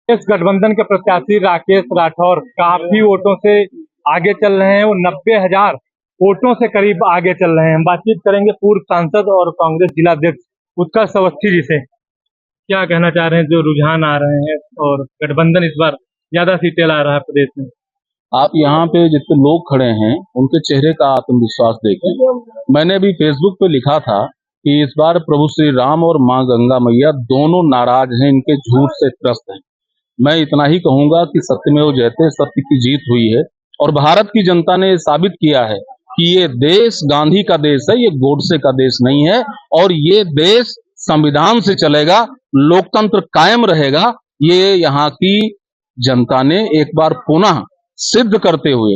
इस गठबंधन के प्रत्याशी राकेश राठौर काफी वोटों से आगे चल रहे हैं। वो 90,000 वोटों से करीब आगे चल रहे हैं। हम बातचीत करेंगे पूर्व सांसद और कांग्रेस जिलाध्यक्ष उत्कर्ष अवस्थी जी से। क्या कहना चाह रहे हैं, जो रुझान आ रहे हैं और गठबंधन इस बार ज्यादा सीटें ला रहा है प्रदेश में? आप यहाँ पे जितने लोग खड़े हैं उनके चेहरे का आत्मविश्वास देखें। मैंने भी फेसबुक पे लिखा था कि इस बार प्रभु श्री राम और माँ गंगा मैया दोनों नाराज हैं, इनके झूठ से त्रस्त हैं। मैं इतना ही कहूंगा कि सत्यमेव जयते, सत्य की जीत हुई है और भारत की जनता ने साबित किया है कि ये देश गांधी का देश है, ये गोडसे का देश नहीं है। और ये देश संविधान से चलेगा, लोकतंत्र कायम रहेगा। ये यहाँ की जनता ने एक बार पुनः सिद्ध करते हुए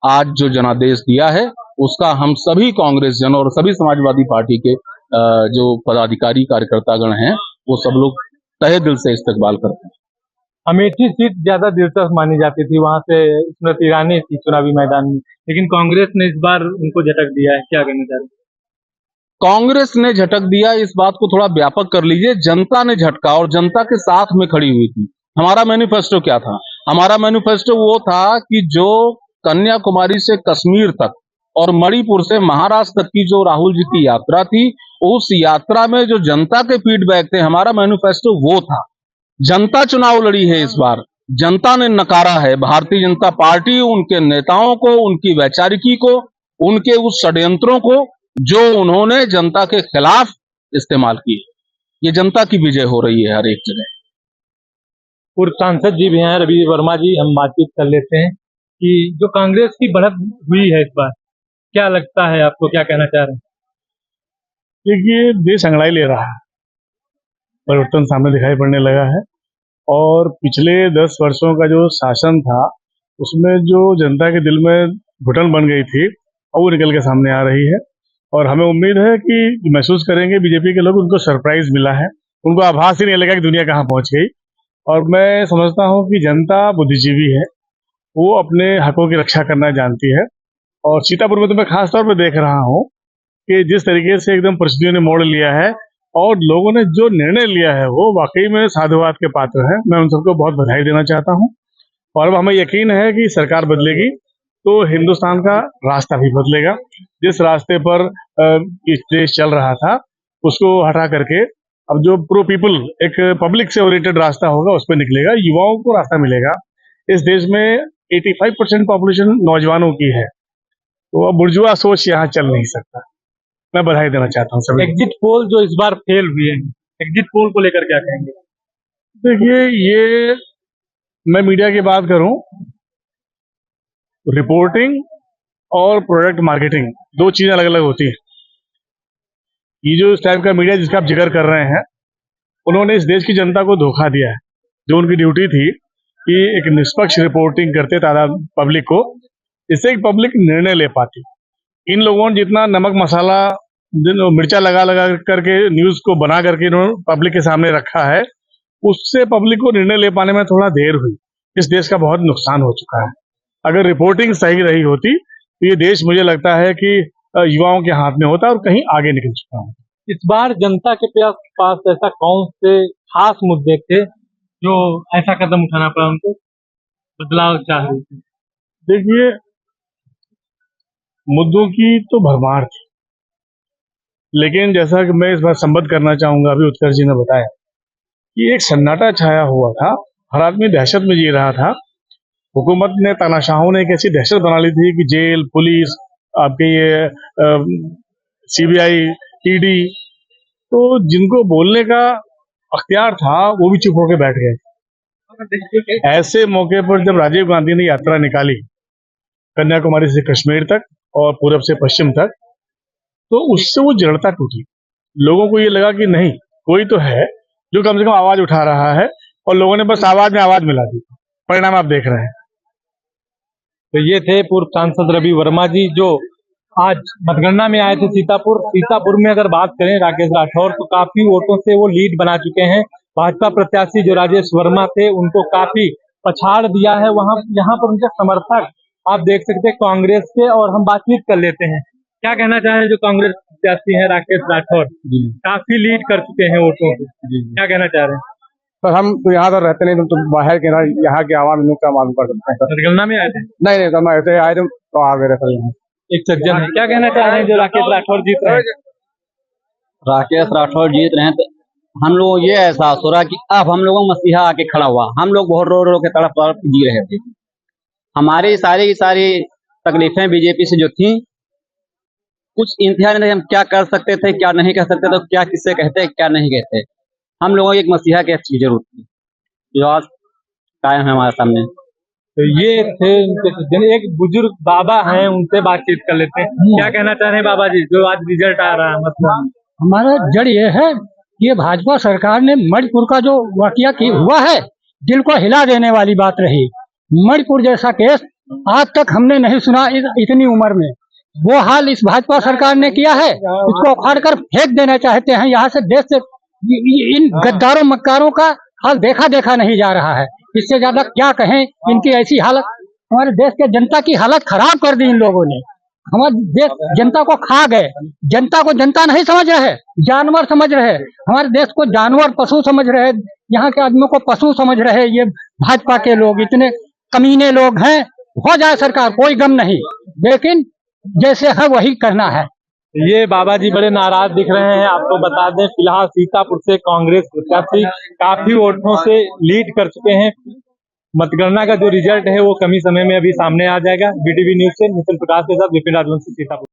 आज जो जनादेश दिया है, उसका हम सभी कांग्रेस जन और सभी समाजवादी पार्टी के जो पदाधिकारी कार्यकर्तागण हैं, वो सब लोग तहे दिल से इस्तकबाल करते हैं। अमेठी सीट ज्यादा दिलचस्प मानी जाती थी, वहां से स्मृति ईरानी थी चुनावी मैदान में, लेकिन कांग्रेस ने इस बार उनको झटक दिया है। क्या कहना चाह रहे हैं? कांग्रेस ने झटक दिया, इस बात को थोड़ा व्यापक कर लीजिए। जनता ने झटका और जनता के साथ में खड़ी हुई थी। हमारा मैनिफेस्टो क्या था? हमारा मैनिफेस्टो वो था कि जो कन्याकुमारी से कश्मीर तक और मणिपुर से महाराष्ट्र तक की जो राहुल जी की यात्रा थी, उस यात्रा में जो जनता के फीडबैक थे, हमारा मैनिफेस्टो वो था। जनता चुनाव लड़ी है इस बार, जनता ने नकारा है भारतीय जनता पार्टी, उनके नेताओं को, उनकी वैचारिकी को, उनके उस षड्यंत्रों को जो उन्होंने जनता के खिलाफ इस्तेमाल किए। ये जनता की विजय हो रही है हर एक जगह। पूर्व सांसद जी भी हैं, रवि वर्मा जी, हम बातचीत कर लेते हैं कि जो कांग्रेस की बढ़त हुई है इस बार, क्या लगता है आपको, क्या कहना चाह रहे हैं? देखिए, देश अंगड़ाई ले रहा है, परिवर्तन सामने दिखाई पड़ने लगा है और पिछले 10 वर्षों का जो शासन था, उसमें जो जनता के दिल में घुटन बन गई थी, वो निकल के सामने आ रही है। और हमें उम्मीद है कि महसूस करेंगे बीजेपी के लोग, उनको सरप्राइज मिला है, उनको आभास ही नहीं लगा कि दुनिया कहाँ पहुंच गई। और मैं समझता हूँ कि जनता बुद्धिजीवी है, वो अपने हकों की रक्षा करना जानती है। और सीतापुर में तो मैं खास तौर पर देख रहा हूँ कि जिस तरीके से एकदम परिस्थितियों ने मोड़ लिया है और लोगों ने जो निर्णय लिया है, वो वाकई में साधुवाद के पात्र है। मैं उन सबको बहुत बधाई देना चाहता हूँ। और अब हमें यकीन है कि सरकार बदलेगी तो हिंदुस्तान का रास्ता भी बदलेगा। जिस रास्ते पर देश चल रहा था, उसको हटा करके अब जो प्रो पीपल, एक पब्लिक से ओरिएंटेड रास्ता होगा, उस पर निकलेगा, युवाओं को रास्ता मिलेगा। इस देश में 85% पॉपुलेशन नौजवानों की है, तो अब बुर्जुआ सोच यहाँ चल नहीं सकता। मैं बधाई देना चाहता हूँ सभी। एग्जिट पोल जो इस बार फेल हुई है, एग्जिट पोल को लेकर क्या कहेंगे? देखिए, ये मैं मीडिया की बात करूं, रिपोर्टिंग और प्रोडक्ट मार्केटिंग दो चीजें अलग अलग होती है। ये जो इस टाइप का मीडिया जिसका आप जिक्र कर रहे हैं, उन्होंने इस देश की जनता को धोखा दिया है। जो उनकी ड्यूटी थी कि एक निष्पक्ष रिपोर्टिंग करते तादाद पब्लिक को, इससे एक पब्लिक निर्णय ले पाती। इन लोगों ने जितना नमक मसाला मिर्चा लगा लगा करके न्यूज को बना करके इन्होंने पब्लिक के सामने रखा है, उससे पब्लिक को निर्णय ले पाने में थोड़ा देर हुई। इस देश का बहुत नुकसान हो चुका है। अगर रिपोर्टिंग सही रही होती तो ये देश, मुझे लगता है कि युवाओं के हाथ में होता और कहीं आगे निकल चुका हूँ। इस बार जनता के पास ऐसा कौन से खास मुद्दे थे जो ऐसा कदम उठाना पड़ा उनको, बदलाव चाह रही थी? देखिए, मुद्दों की तो भरमार थी, लेकिन जैसा कि मैं इस बार संबद्ध करना चाहूंगा, अभी उत्कर्ष जी ने बताया कि एक सन्नाटा छाया हुआ था, हर आदमी दहशत में जी रहा था। हुकूमत ने, तानाशाहों ने एक ऐसी दहशत बना ली थी कि जेल, पुलिस, आपके ये सीबीआई, ईडी, तो जिनको बोलने का अख्तियार था वो भी चुप होकर बैठ गए। ऐसे मौके पर जब राजीव गांधी ने यात्रा निकाली कन्याकुमारी से कश्मीर तक और पूरब से पश्चिम तक, तो उससे वो जड़ता टूटी। लोगों को ये लगा कि नहीं, कोई तो है जो कम से कम आवाज उठा रहा है, और लोगों ने बस आवाज में आवाज मिला दी। परिणाम आप देख रहे हैं। तो ये थे पूर्व सांसद रवि वर्मा जी, जो आज मतगणना में आए थे सीतापुर में अगर बात करें राकेश राठौर, तो काफी वोटों से वो लीड बना चुके हैं। भाजपा प्रत्याशी जो राजेश वर्मा थे, उनको काफी पछाड़ दिया है। यहाँ पर उनके समर्थक आप देख सकते हैं कांग्रेस के, और हम बातचीत कर लेते हैं। क्या कहना चाह रहे हैं जो कांग्रेस प्रत्याशी है राकेश राठौर, काफी लीड कर चुके हैं वोटों से, क्या कहना चाह रहे हैं? सर हम तो यहाँ तो रहते नहीं, तो बाहर के ना यहाँ के आवाम लोग का मालूम कर सकते हैं सर। मतगणना में आए थे? नहीं सर, मैं ऐसे आए तो आ गए सर यहाँ। एक सज्जन है, क्या कहना चाह रहे हैं जो राकेश राठौर जीत रहे हैं? राकेश राठौर जीत रहे हैं तो हम लोग ये एहसास हो रहा है कि अब हम लोगों को मसीहा आके खड़ा हुआ। हम लोग बहुत रो रो के तड़प तड़प जी रहे थे। हमारी सारी की सारी तकलीफें बीजेपी से जो थी, कुछ इंतजार नहीं, हम क्या कर सकते थे क्या नहीं कर सकते थे, क्या किससे कहते क्या नहीं कहते। हम लोगों को एक मसीहा की अच्छी जरूरत थी जो आज कायम है हमारे सामने। तो ये थे उनके सज्जन। एक बुजुर्ग बाबा हैं, उनसे बातचीत कर लेते हैं। क्या कहना चाह रहे हैं बाबा जी जो आज रिजल्ट आ रहा है? मतलब हमारा जड़ ये है कि ये भाजपा सरकार ने मणिपुर का जो वाकया की हुआ है, दिल को हिला देने वाली बात रही। मणिपुर जैसा केस आज तक हमने नहीं सुना इतनी उम्र में। वो हाल इस भाजपा सरकार ने किया है, उसको उखाड़ कर फेंक देना चाहते हैं यहाँ से। देश से इन गद्दारों मक्कारों का हाल देखा देखा नहीं जा रहा है। इससे ज्यादा क्या कहें, इनकी ऐसी हालत, हमारे देश के जनता की हालत खराब कर दी इन लोगों ने। हमारे देश जनता को खा गए। जनता को जनता नहीं समझ रहे, जानवर समझ रहे। हमारे देश को जानवर पशु समझ रहे, यहाँ के आदमियों को पशु समझ रहे। ये भाजपा के लोग इतने कमीने लोग हैं। हो जाए सरकार, कोई गम नहीं, लेकिन जैसे है वही करना है। ये बाबा जी बड़े नाराज दिख रहे हैं। आपको बता दें फिलहाल सीतापुर से कांग्रेस प्रत्याशी काफी वोटों से लीड कर चुके हैं। मतगणना का जो रिजल्ट है वो कम ही समय में अभी सामने आ जाएगा। बीटीवी न्यूज से नितिन प्रकाश के साथ विपिन राजवंशी, सीतापुर।